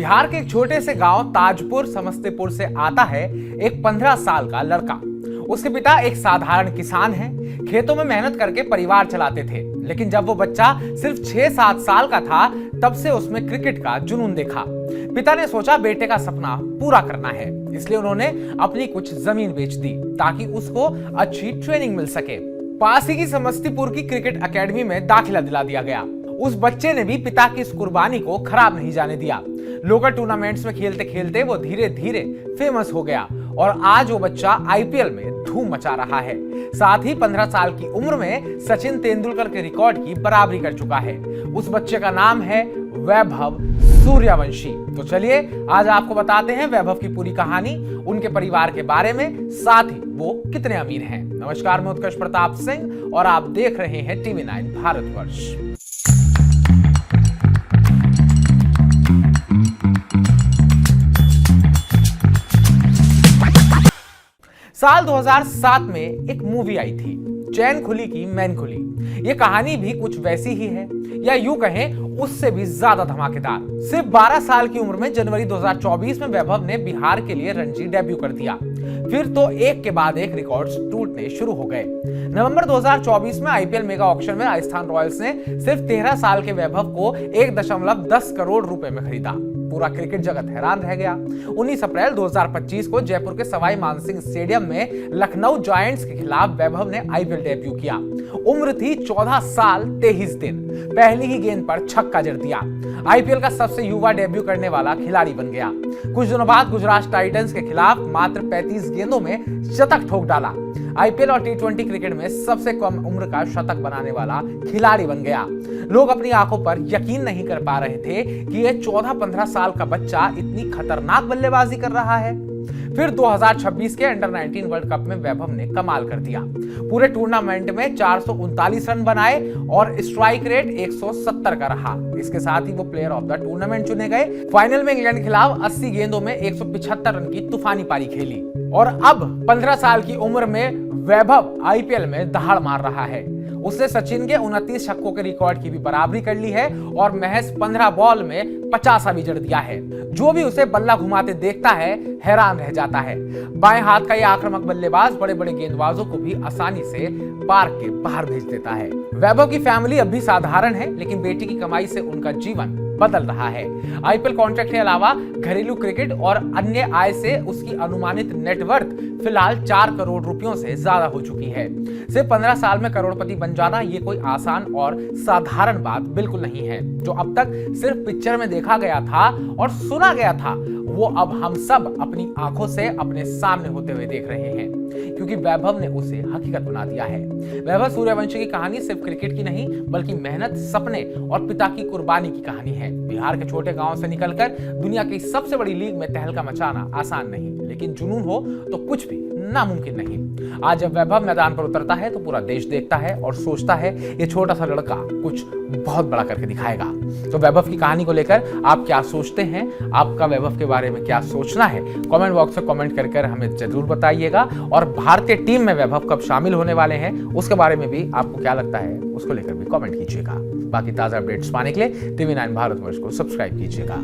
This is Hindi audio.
बिहार के एक छोटे से गांव ताजपुर समस्तीपुर से आता है एक 15 साल का लड़का। उसके पिता एक साधारण किसान हैं, खेतों में मेहनत करके परिवार चलाते थे। लेकिन जब वो बच्चा सिर्फ 6-7 साल का था, तब से उसमें क्रिकेट का जुनून देखा। पिता ने सोचा बेटे का सपना पूरा करना है, इसलिए उन्होंने अपनी कुछ जमीन बेच दी ताकि उसको अच्छी ट्रेनिंग मिल सके। पास ही की समस्तीपुर की क्रिकेट एकेडमी में दाखिला दिला दिया गया। उस बच्चे ने भी पिता की इस कुर्बानी को खराब नहीं जाने दिया। लोकल टूर्नामेंट्स में खेलते खेलते वो धीरे धीरे फेमस हो गया और आज वो बच्चा आईपीएल में धूम मचा रहा है। साथ ही 15 साल की उम्र में सचिन तेंदुलकर के रिकॉर्ड की बराबरी कर चुका है। उस बच्चे का नाम है वैभव सूर्यवंशी। तो चलिए आज आपको बताते हैं वैभव की पूरी कहानी, उनके परिवार के बारे में, साथ ही वो कितने अमीर हैं। नमस्कार, मैं उत्कर्ष प्रताप सिंह और आप देख रहे हैं TV9 भारतवर्ष। साल 2007 में एक मूवी आई थी, चैन खुली की मैन खुली। ये कहानी भी कुछ वैसी ही है, या यूं कहें उससे भी ज्यादा धमाकेदार। सिर्फ 12 साल की उम्र में जनवरी 2024 में वैभव ने बिहार के लिए रणजी डेब्यू कर दिया। फिर तो एक के बाद एक रिकॉर्ड्स टूटने शुरू हो गए। नवंबर 2024 में आईपीएल मेगा ऑक्शन में राजस्थान रॉयल्स ने सिर्फ 13 साल के वैभव को 1.10 करोड़ रुपए में खरीदा। पूरा क्रिकेट जगत हैरान रह गया। 19 अप्रैल 2025 को जयपुर के सवाई मानसिंह स्टेडियम में लखनऊ जायंट्स के खिलाफ वैभव ने आईपीएल डेब्यू किया। उम्र थी 14 साल 23 दिन। पहली ही गेंद पर छक्का जड़ दिया। आईपीएल का सबसे युवा डेब्यू करने वाला खिलाड़ी बन गया। कुछ दिनों बाद गुजरात टाइटंस के खिलाफ मात्र 35 गेंदों में शतक ठोक डाला। आईपीएल और टी20 क्रिकेट में सबसे कम उम्र का शतक बनाने वाला खिलाड़ी बन गया। लोग अपनी आंखों पर यकीन नहीं कर पा रहे थे कि यह 14-15 साल का बच्चा इतनी खतरनाक बल्लेबाजी कर रहा है। फिर 2026 के अंडर 19 वर्ल्ड कप में वैभव ने कमाल कर दिया। पूरे टूर्नामेंट में 439 रन बनाए और स्ट्राइक रेट 170 का रहा। इसके साथ ही वो प्लेयर ऑफ द टूर्नामेंट चुने गए। फाइनल में इंग्लैंड के खिलाफ 80 गेंदों में 175 रन की तूफानी पारी खेली और अब 15 साल की उम्र में वैभव आईपीएल में दहाड़ मार रहा है। उसने सचिन के 29 छक्कों के रिकॉर्ड की भी बराबरी कर ली है और महज 15 बॉल में 50 भी जड़ दिया है। जो भी उसे बल्ला घुमाते देखता है हैरान रह जाता है। बाएं हाथ का यह आक्रामक बल्लेबाज बड़े बड़े गेंदबाजों को भी आसानी से पार्क के बाहर भेज देता है। वैभव की फैमिली अब भी साधारण है, लेकिन बेटी की कमाई से उनका जीवन बदल रहा है। आईपीएल कॉन्ट्रैक्ट के अलावा घरेलू क्रिकेट और अन्य आय से उसकी अनुमानित नेटवर्थ फिलहाल 4 करोड़ रुपयों से ज्यादा हो चुकी है। सिर्फ 15 साल में करोड़पति बन जाना ये कोई आसान और साधारण बात बिल्कुल नहीं है। जो अब तक सिर्फ पिक्चर में देखा गया था और सुना गया था, वो अब हम सब अपनी आंखों से अपने सामने होते हुए देख रहे हैं, क्योंकि वैभव ने उसे हकीकत बना दिया है। वैभव सूर्यवंशी की कहानी सिर्फ क्रिकेट की नहीं, बल्कि मेहनत, सपने और पिता की कुर्बानी की कहानी है। बिहार के छोटे गांव से निकलकर दुनिया की सबसे बड़ी लीग में तहलका मचाना आसान नहीं, लेकिन जुनून हो तो कुछ भी नामुमकिन नहीं। आज जब वैभव मैदान पर उतरता है तो पूरा देश देखता है और सोचता है ये छोटा सा लड़का कुछ बहुत बड़ा करके दिखाएगा। तो वैभव की कहानी को लेकर आप क्या सोचते हैं? आपका वैभव के बारे में क्या सोचना है? कमेंट बॉक्स में कमेंट कर हमें जरूर बताइएगा। और भारतीय टीम में वैभव कब शामिल होने वाले हैं उसके बारे में भी आपको क्या लगता है, उसको लेकर भी कमेंट कीजिएगा। बाकी ताजा अपडेट्स पाने के लिए TV9 भारतवर्ष को सब्सक्राइब कीजिएगा।